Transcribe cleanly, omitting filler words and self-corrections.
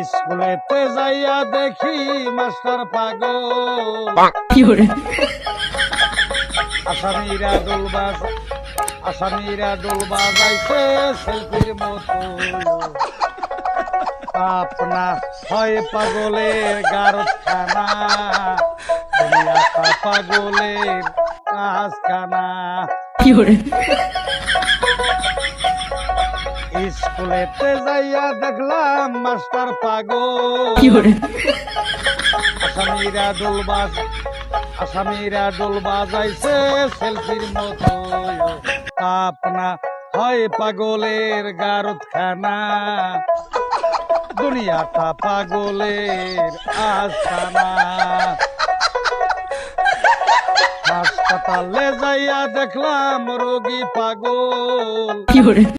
স্কুলেতে যাইয়া দেখি মাস্টার পাগল আসামিরা দোল বাজাইছে সেলফির মতো আপনা হয় পাগলের গারখানা দুনিয়াটা পাগলের কাজখানা স্কুলেতে যাইয়া দেখলাম মাস্টার পাগল আসামিরা দোল বাজাইছে সেলফির মতো আপনা হয় পাগলের গারদখানা দুনিয়াটা পাগলের আস্তানা হাসপাতালে যাইয়া দেখলাম রোগী পাগল